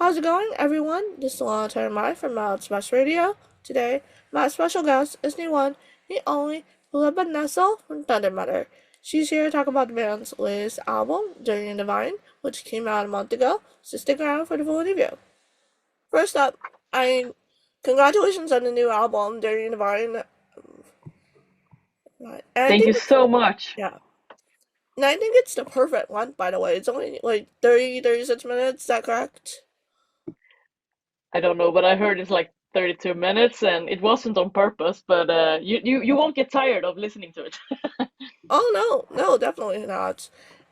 How's it going, everyone? This is Lana Teramae from Express Radio. Today, my special guest is the one, the only, Filippa Nässil from Thundermother. She's here to talk about the band's latest album, Dirty and Divine, which came out a month ago, so stick around for the full interview. First up, I congratulations on the new album, Dirty and Divine. And I Thank think you it's, so much. yeah, and I think it's the perfect one, by the way. It's only like 36 minutes, is that correct? I don't know, but I heard it's like 32 minutes and it wasn't on purpose, but you won't get tired of listening to it. Oh no, definitely not.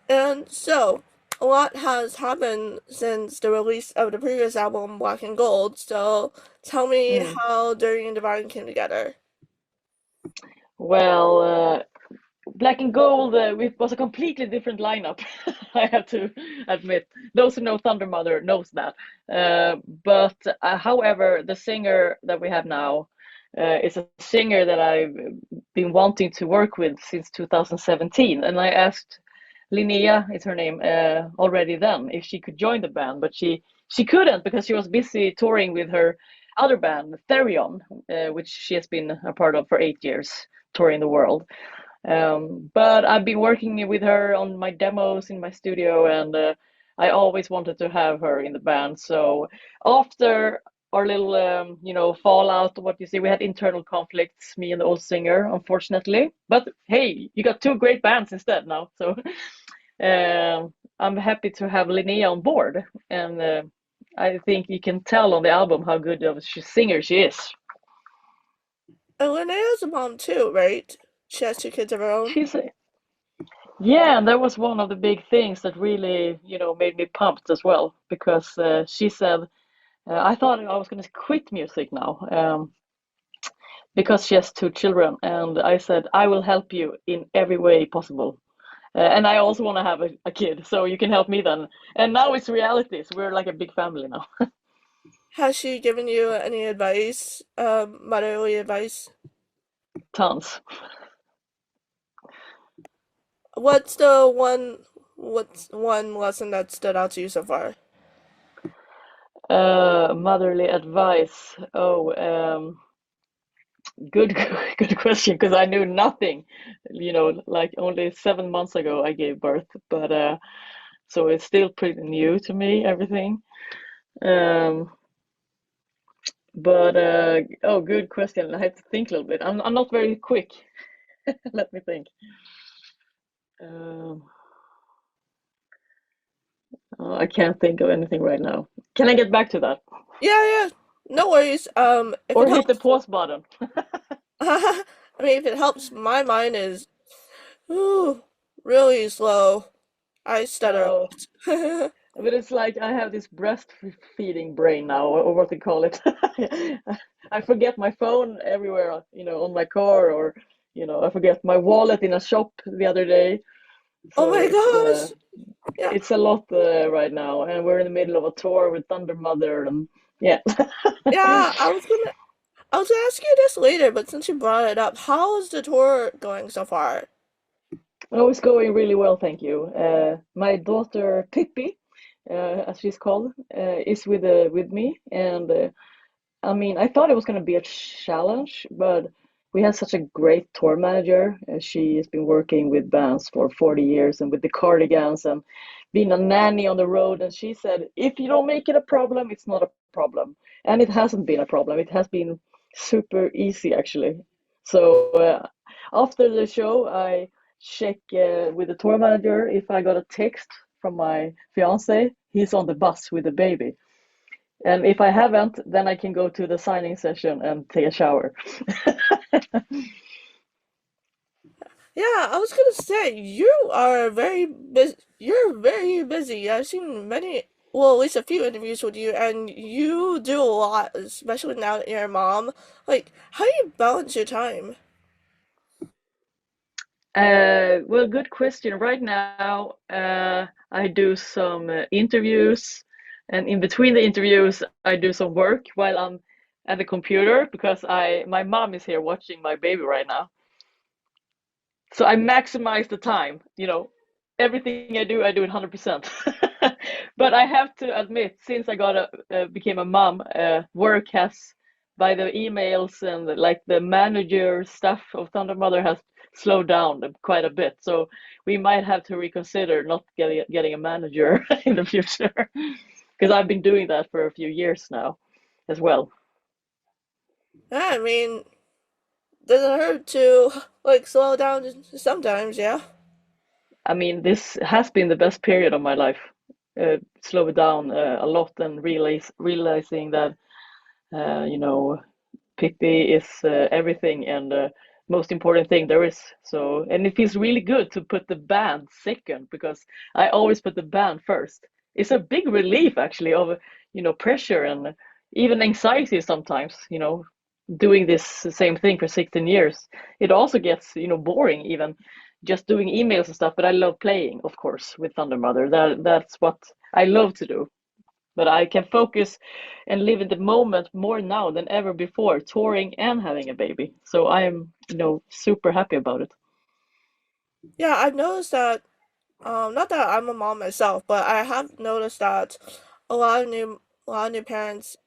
And so, a lot has happened since the release of the previous album, Black and Gold. So, tell me Mm. how Dirty and Divine came together. Well, Black and Gold it was a completely different lineup, I have to admit. Those who know Thundermother knows that. But however, the singer that we have now is a singer that I've been wanting to work with since 2017, and I asked Linnea, is her name, already then if she could join the band, but she couldn't because she was busy touring with her other band, Therion, which she has been a part of for 8 years, touring the world. But I've been working with her on my demos in my studio, and I always wanted to have her in the band. So after our little, fallout, what you see, we had internal conflicts, me and the old singer, unfortunately. But hey, you got two great bands instead now. So I'm happy to have Linnea on board, and I think you can tell on the album how good of a singer she is. And Linnea's a mom too, right? She has two kids of her own. She's Yeah, and that was one of the big things that really, made me pumped as well, because she said, I thought I was going to quit music now, because she has two children, and I said, I will help you in every way possible. And I also want to have a kid, so you can help me then. And now it's reality, so we're like a big family now. Has she given you any advice, motherly advice? Tons. What's one lesson that stood out to you so far? Motherly advice. Oh, good, good question, because I knew nothing. Like only 7 months ago I gave birth, but so it's still pretty new to me, everything. Um, but oh, good question. I had to think a little bit. I'm not very quick. Let me think. Um, I can't think of anything right now. Can I get back to that? Yeah, no worries. If Or it hit the helps, pause button? I mean, if it helps, my mind is ooh, really slow. I stutter a Oh, lot. but it's like I have this breastfeeding brain now, or what they call it. I forget my phone everywhere, on my car, or I forget my wallet in a shop the other day. Oh So my it's gosh. Yeah. it's a lot right now, and we're in the middle of a tour with Thundermother, and yeah. Yeah, I was gonna ask you this later, but since you brought it up, how is the tour going so far? Oh, it's going really well, thank you. My daughter Pippi, as she's called, is with me, and I mean, I thought it was going to be a challenge, but we have such a great tour manager. She has been working with bands for 40 years and with the Cardigans and being a nanny on the road. And she said, if you don't make it a problem, it's not a problem. And it hasn't been a problem. It has been super easy, actually. So after the show, I check with the tour manager if I got a text from my fiance. He's on the bus with the baby. And if I haven't, then I can go to the signing session and take a shower. Yeah, I was gonna say you are very busy. You're very busy. I've seen many, well, at least a few interviews with you, and you do a lot, especially now that you're a mom. Like, how do you balance your time? Well, good question. Right now, I do some interviews, and in between the interviews, I do some work while I'm at the computer because my mom is here watching my baby right now. So I maximize the time. Everything I do it 100%. But I have to admit, since I became a mom, work has by the emails and like the manager stuff of Thundermother has slowed down quite a bit. So we might have to reconsider not getting a manager in the future because I've been doing that for a few years now as well. Yeah, I mean, doesn't hurt to like slow down sometimes, yeah. I mean, this has been the best period of my life. Slow it down a lot and realizing that you know Pippi is everything and most important thing there is. So, and it feels really good to put the band second because I always put the band first. It's a big relief actually of pressure and even anxiety sometimes. Doing this same thing for 16 years, it also gets boring even just doing emails and stuff. But I love playing, of course, with Thundermother. That's what I love to do, but I can focus and live in the moment more now than ever before, touring and having a baby. So I am, super happy about it. Yeah, I've noticed that not that I'm a mom myself, but I have noticed that a lot of new parents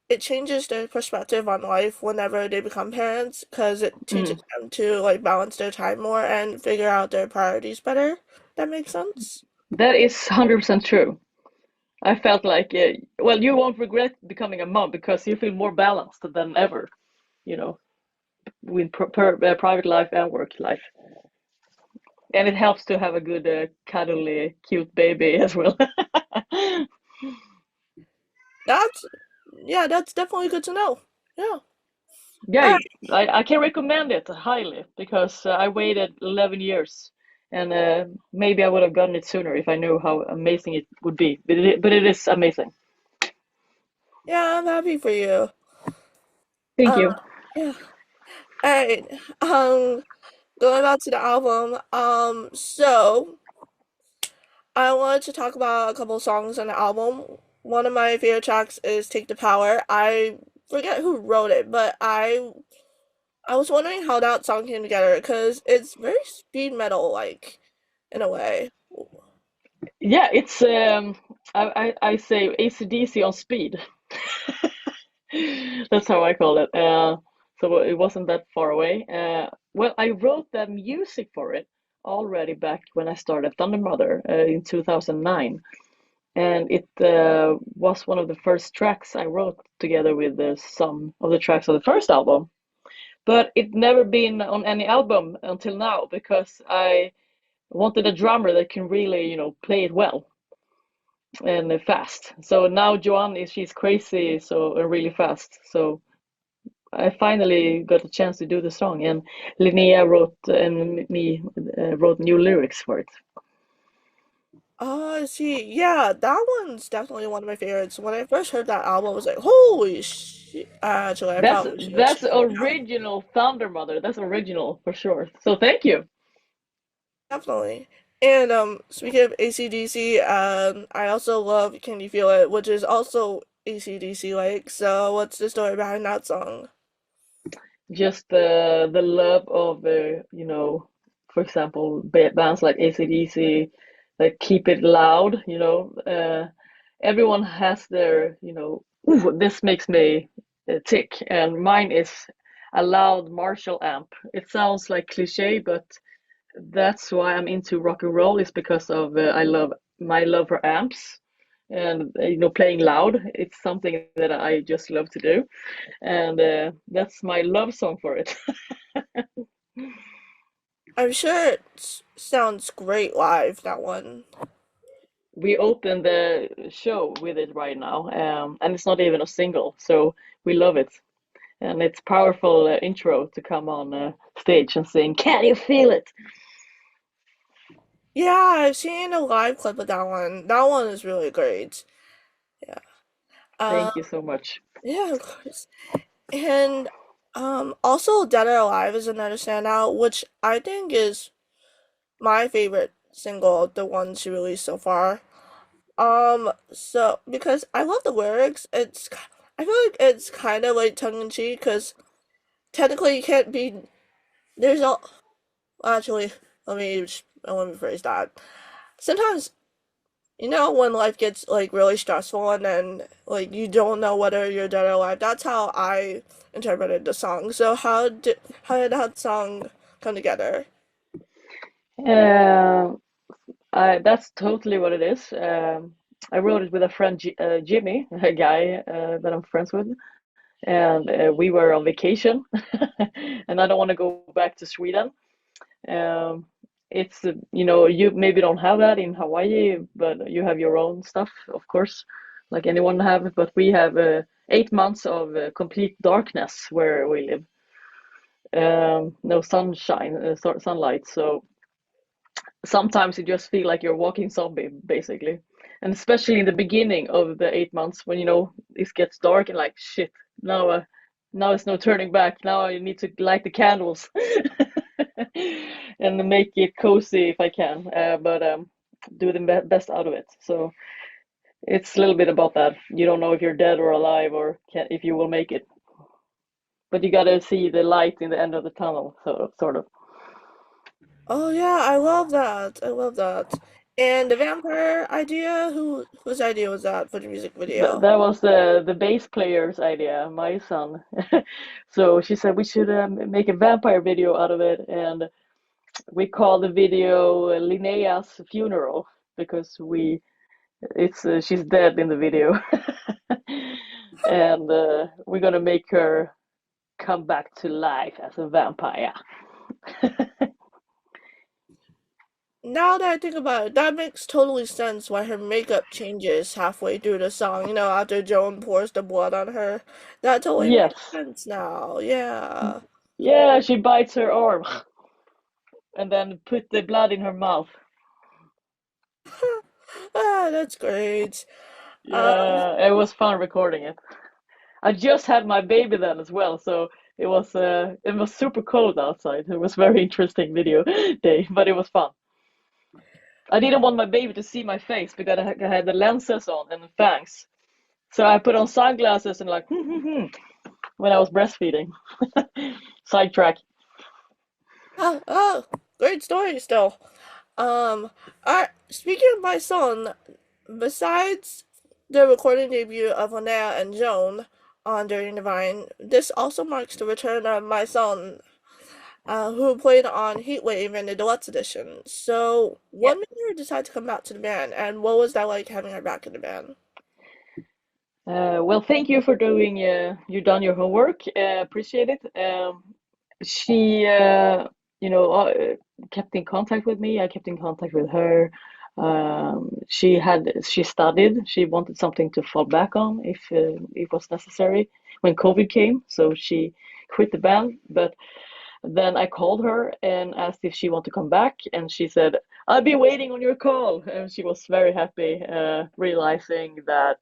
it changes their perspective on life whenever they become parents because it teaches Mm. them to like balance their time more and figure out their priorities better. That makes sense. That is 100% true. I felt like, well, you won't regret becoming a mom because you feel more balanced than ever, you know, with private life and work life. And it helps to have a good, cuddly, cute baby as well. That's yeah, that's definitely good to know. Yeah. Yeah, All right. I can recommend it highly because I waited 11 years and maybe I would have gotten it sooner if I knew how amazing it would be. But it is amazing. Yeah, I'm happy for you. Thank Uh, you. yeah. All right. Going back to the album. So I wanted to talk about a couple songs on the album. One of my favorite tracks is "Take the Power." I forget who wrote it, but I was wondering how that song came together because it's very speed metal like in a way. Yeah, it's I say AC/DC on speed. That's how I call it. So it wasn't that far away. Well, I wrote the music for it already back when I started Thundermother in 2009. And it was one of the first tracks I wrote together with some of the tracks of the first album. But it never been on any album until now because I wanted a drummer that can really, play it well and fast. So now Joanne she's crazy, so really fast. So I finally got a chance to do the song, and Linnea wrote and me wrote new lyrics for it. Oh, I see. Yeah, that one's definitely one of my favorites. When I first heard that album, I was like, "Holy shit!" Actually, I That's probably should have that's slowed it down. original Thunder Mother. That's original for sure. So thank you. Definitely. And speaking of AC/DC, I also love "Can You Feel It," which is also AC/DC like. So, what's the story behind that song? Just the love of for example, bands like AC/DC that keep it loud. Everyone has their "Ooh, this makes me tick," and mine is a loud Marshall amp. It sounds like cliche, but that's why I'm into rock and roll is because of I love my love for amps and playing loud. It's something that I just love to do, and that's my love song for it. I'm sure it sounds great live, that one. We open the show with it right now, and it's not even a single, so we love it. And it's powerful intro to come on stage and sing, "Can you feel it?" Yeah, I've seen a live clip of that one. That one is really great. Yeah. Um, Thank you so much. yeah, of course. And also Dead or Alive is another standout, which I think is my favorite single of the ones she released so far. So because I love the lyrics, I feel like it's kind of like tongue in cheek because technically you can't be there's a actually let me phrase that. Sometimes You know, when life gets like really stressful and then like you don't know whether you're dead or alive. That's how I interpreted the song. So how did that song come together? Uh, that's totally what it is. I wrote it with a friend, Jimmy, a guy that I'm friends with, and we were on vacation, and I don't want to go back to Sweden. Um, it's you maybe don't have that in Hawaii, but you have your own stuff, of course, like anyone have. But we have 8 months of complete darkness where we live. No sunshine, sunlight. So sometimes you just feel like you're a walking zombie, basically. And especially in the beginning of the 8 months when it gets dark and like shit, now it's no turning back. Now I need to light the candles and make it cozy if I can, but do the best out of it. So it's a little bit about that. You don't know if you're dead or alive or if you will make it, but you gotta see the light in the end of the tunnel, sort of. Oh yeah, I love that. I love that. And the vampire idea, whose idea was that for the music video? That was the bass player's idea, my son. So she said we should make a vampire video out of it, and we call the video Linnea's funeral because it's she's dead in the video, and we're gonna make her come back to life as a vampire. Now that I think about it, that makes totally sense why her makeup changes halfway through the song, after Joan pours the blood on her. That totally makes Yes, sense now. Yeah. yeah, she bites her arm and then put the blood in her mouth. Ah, that's great. Um, Yeah, it was fun recording it. I just had my baby then as well, so it was super cold outside. It was very interesting video day, but it was fun. I didn't want my baby to see my face because I had the lenses on and the fangs. So I put on sunglasses and like when I was breastfeeding. Sidetrack. oh, great story still. Speaking of my son, besides the recording debut of Linnea and Joan on Dirty Divine, this also marks the return of my son, who played on Heatwave in the Deluxe Edition. So, Yeah. what made her decide to come back to the band, and what was that like having her back in the band? Well, thank you for doing. You done your homework. Appreciate it. She, kept in contact with me. I kept in contact with her. She studied. She wanted something to fall back on if it was necessary when COVID came. So she quit the band. But then I called her and asked if she wanted to come back, and she said, "I've been waiting on your call." And she was very happy, realizing that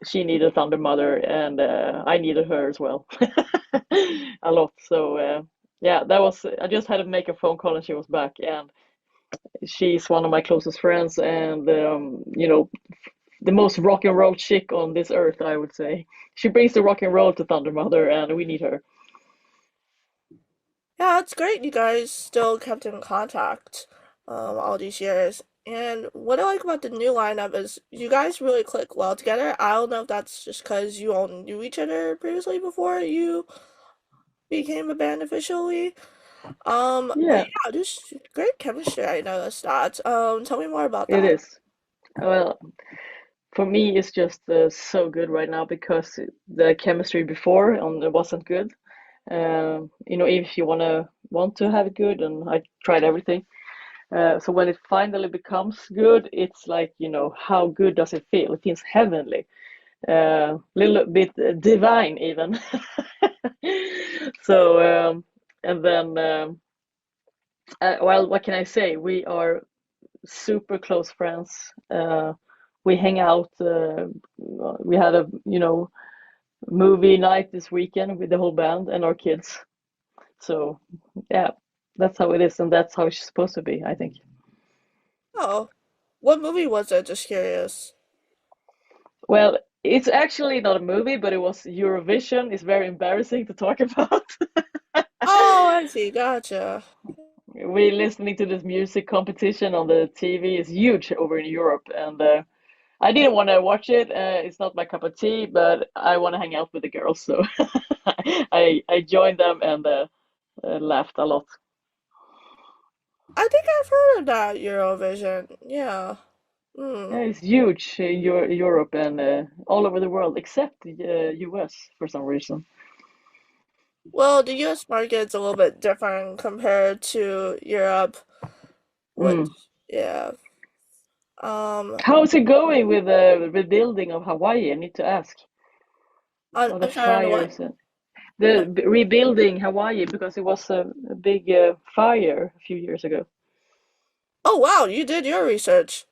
she needed Thundermother, and I needed her as well a lot. So yeah, that was. I just had to make a phone call, and she was back, and she's one of my closest friends, and the most rock and roll chick on this earth, I would say. She brings the rock and roll to Thundermother, and we need her. Yeah, it's great you guys still kept in contact all these years. And what I like about the new lineup is you guys really click well together. I don't know if that's just because you all knew each other previously before you became a band officially. But Yeah, yeah, just great chemistry. I noticed that. Tell me more about it that. is. Well, for me, it's just so good right now because the chemistry before it wasn't good. If you want to have it good, and I tried everything. So when it finally becomes good, it's like, how good does it feel? It feels heavenly, little bit divine even. So, and then, well, what can I say? We are super close friends. We hang out. We had a, movie night this weekend with the whole band and our kids. So, yeah, that's how it is, and that's how it's supposed to be, I think. Oh, what movie was it? Just curious. Well, it's actually not a movie, but it was Eurovision. It's very embarrassing to talk about. Oh, I see. Gotcha. we listening to this music competition on the TV. Is huge over in Europe, and I didn't want to watch it. It's not my cup of tea, but I want to hang out with the girls, so I joined them and laughed a lot. I think I've heard of that Eurovision. Yeah. Hmm. Yeah, it's huge in Europe and all over the world, except the US for some reason. Well, the US market's a little bit different compared to Europe, which, Mm. yeah. Um, How's it going with the rebuilding of Hawaii? I need to ask. All the I'm sorry, on what? fires and rebuilding Hawaii because it was a big fire a few years ago. Oh, wow, you did your research.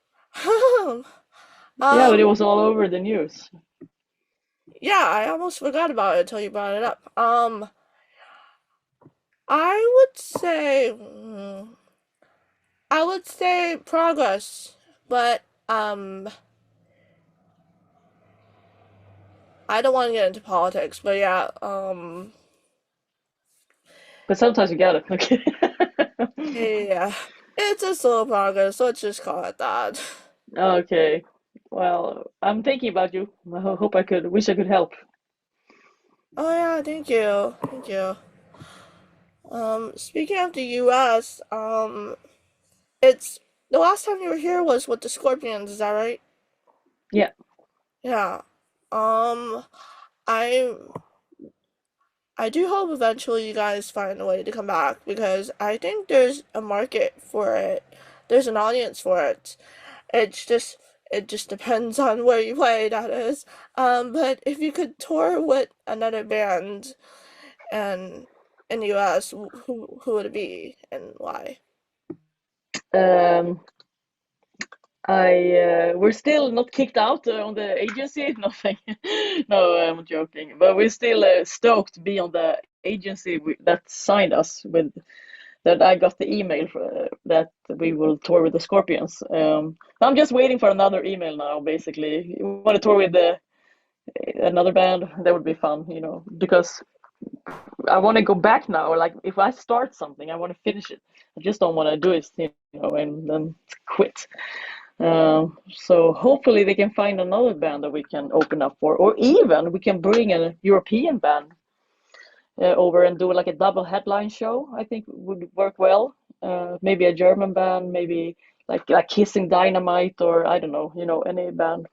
Yeah, but it Um, was all over the news. yeah, I almost forgot about it until you brought it up. I would say, I would say progress, but I don't want to get into politics, but yeah, But sometimes you got it. Okay. yeah, it's a slow progress. Let's just call it that. Okay. Well, I'm thinking about you. I hope I could, wish I could help. Oh yeah, thank you, thank you. Speaking of the U.S., it's the last time you were here was with the Scorpions. Is that right? Yeah. Yeah. Um, I I do hope eventually you guys find a way to come back because I think there's a market for it. There's an audience for it. It's just it just depends on where you play, that is. But if you could tour with another band and in the US, who would it be and why? Um, we're still not kicked out on the agency. Nothing. No, I'm joking. But we're still stoked to be on the agency that signed us with that I got the email for, that we will tour with the Scorpions. I'm just waiting for another email now. Basically, you want to tour with another band? That would be fun, because I want to go back now. Like if I start something, I want to finish it. I just don't want to do it, and then quit. So hopefully they can find another band that we can open up for, or even we can bring a European band over and do like a double headline show. I think would work well. Maybe a German band, maybe like Kissing Dynamite, or I don't know, any band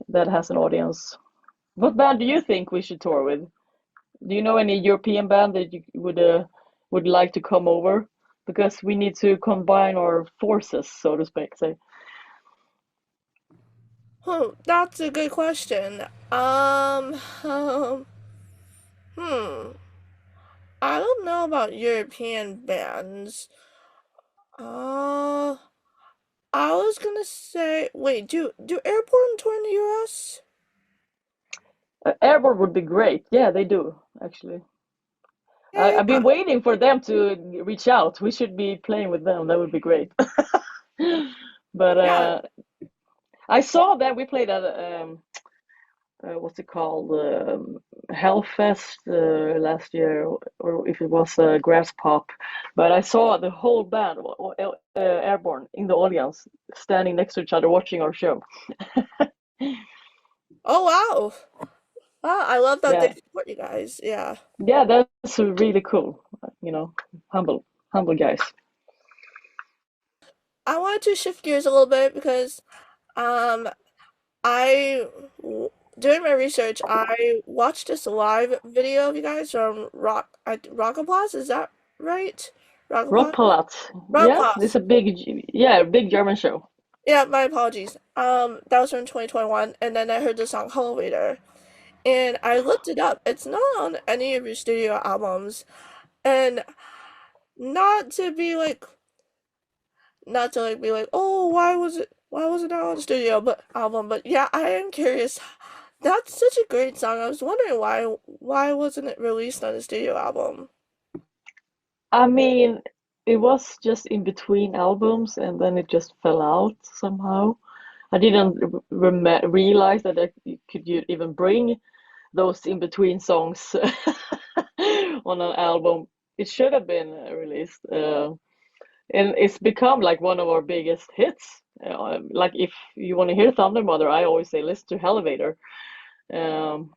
that has an audience. What band do you think we should tour with? Do you know any European band that you would like to come over? Because we need to combine our forces, so to speak. Say, That's a good question. Um, hmm. I don't know about European bands. Uh, I was gonna say, wait, do Airborne tour in the US? Airborne would be great. Yeah, they do actually. Yeah, I've been yeah, waiting for them to reach out. We should be playing with them. That would be great. But yeah. I saw that we played at what's it called, Hellfest last year, or if it was Grass Pop. But I saw the whole band, Airborne, in the audience, standing next to each other, watching our show. Oh wow. Wow, I love that they Yeah, support you guys. Yeah. yeah, that's really cool. You know, humble, humble guys. I wanted to shift gears a little bit because um I during my research I watched this live video of you guys from Rockapalooza, is that right? Rockapalooza? Rockpalats, yeah, it's Rockapalooza. a big German show. Yeah, my apologies. That was from 2021, and then I heard the song Hellevator, and I looked it up. It's not on any of your studio albums, and not to be like, not to like be like, oh, why was it not on the studio but album? But yeah, I am curious. That's such a great song. I was wondering why wasn't it released on the studio album? I mean, it was just in between albums, and then it just fell out somehow. I didn't realize that you even bring those in between songs on an album. It should have been released. and it's become like one of our biggest hits. Like if you want to hear Thundermother, I always say listen to Hellevator. Um,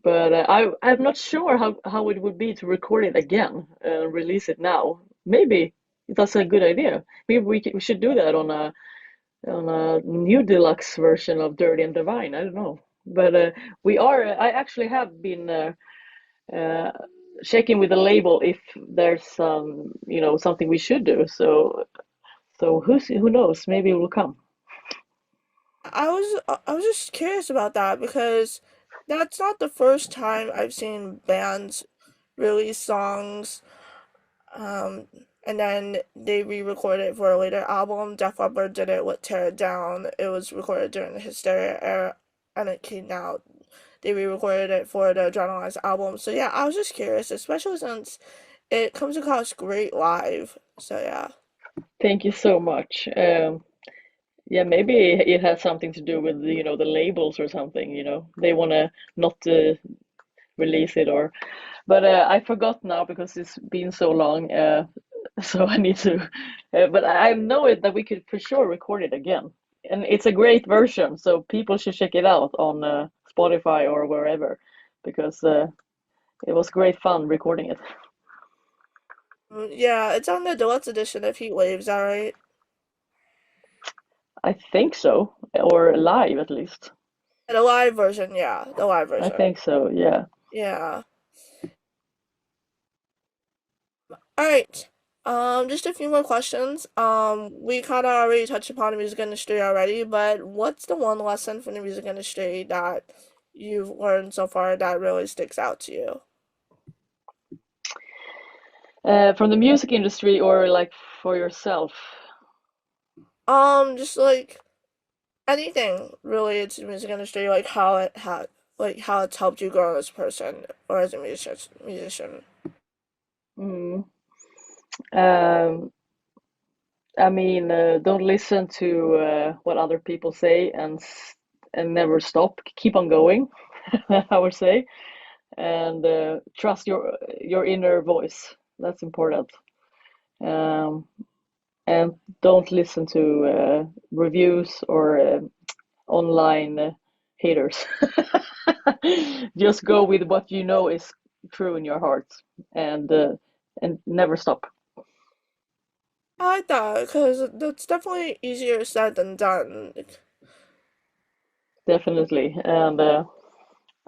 but I'm not sure how it would be to record it again and release it now. Maybe that's a good idea. Maybe we should do that on a new deluxe version of Dirty and Divine. I don't know, but we are. I actually have been uh, checking with the label if there's something we should do. So who knows? Maybe it will come. I was just curious about that because that's not the first time I've seen bands release songs, um, and then they re-record it for a later album. Def Leppard did it with Tear It Down. It was recorded during the Hysteria era, and it came out. They re-recorded it for the Adrenalize album. So yeah, I was just curious, especially since it comes across great live. So yeah. Thank you so much. Yeah, maybe it has something to do with the labels or something. They want to not release it or. But I forgot now because it's been so long. So I need to. But I know it that we could for sure record it again, and it's a great version. So people should check it out on Spotify or wherever, because it was great fun recording it. Yeah, it's on the deluxe edition of Heat Waves, alright? I think so, or live at least. The live version, yeah, the live I version. think so. Yeah. Yeah. Alright. Just a few more questions. We kind of already touched upon the music industry already, but what's the one lesson from the music industry that you've learned so far that really sticks out to you? From the music industry or like for yourself? Just like anything related to the music industry, like how it's helped you grow as a person or as a musician. Mm. Um, I mean, don't listen to what other people say and never stop. Keep on going, I would say, and trust your inner voice. That's important. Um, and don't listen to reviews or online haters. Just go with what you know is true in your heart, and uh, and never stop. I like that because that's definitely easier said than done. Definitely. And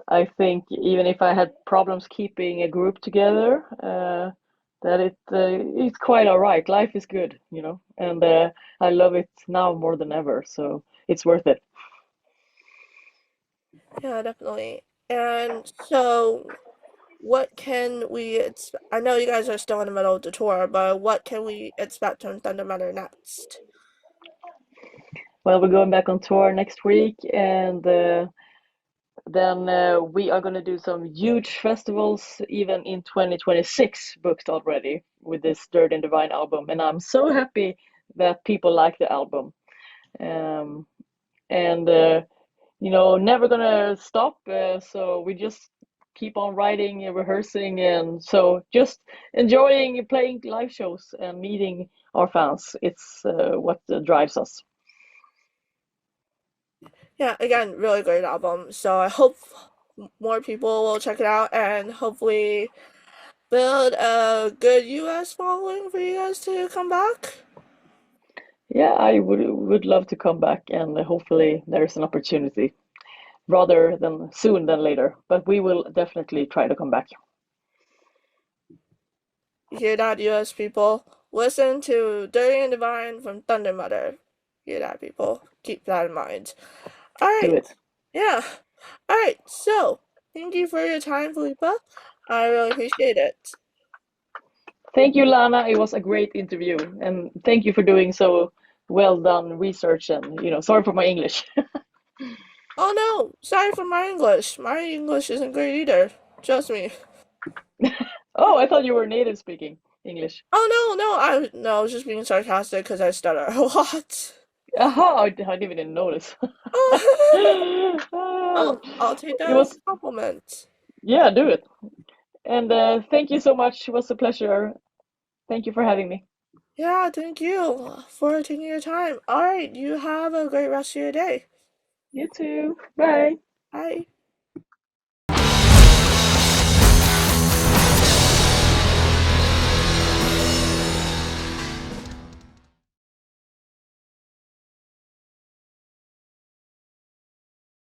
I think even if I had problems keeping a group together, that it's quite all right. Life is good, and I love it now more than ever. So it's worth it. Yeah, definitely. And so, what can we expect? I know you guys are still in the middle of the tour, but what can we expect from Thundermother next? Well, we're going back on tour next week, and then we are going to do some huge festivals even in 2026 booked already with this Dirt and Divine album, and I'm so happy that people like the album. Um, and never gonna stop. So we just keep on writing and rehearsing, and so just enjoying playing live shows and meeting our fans. It's what drives us. Yeah, again, really great album. So I hope more people will check it out and hopefully build a good US following for you guys to come back. Yeah, I would love to come back, and hopefully there's an opportunity rather than soon than later. But we will definitely try to come back. You hear that, US people? Listen to Dirty and Divine from Thundermother. Hear that, people? Keep that in mind. Do Alright. it. Yeah. Alright, so thank you for your time, Filippa. I really appreciate it. Thank you, Lana. It was a great interview, and thank you for doing so well done research. And sorry for my English. Oh no, sorry for my English. My English isn't great either. Trust me. Oh, I thought you were native speaking English. Oh no, I was just being sarcastic because I stutter a lot. Aha, I didn't even notice. I'll, Ah, I'll take it that as was, a compliment. yeah, do it. And thank you so much. It was a pleasure. Thank you for having me. Yeah, thank you for taking your time. All right, you have a great rest of your day. You too. Bye. Bye.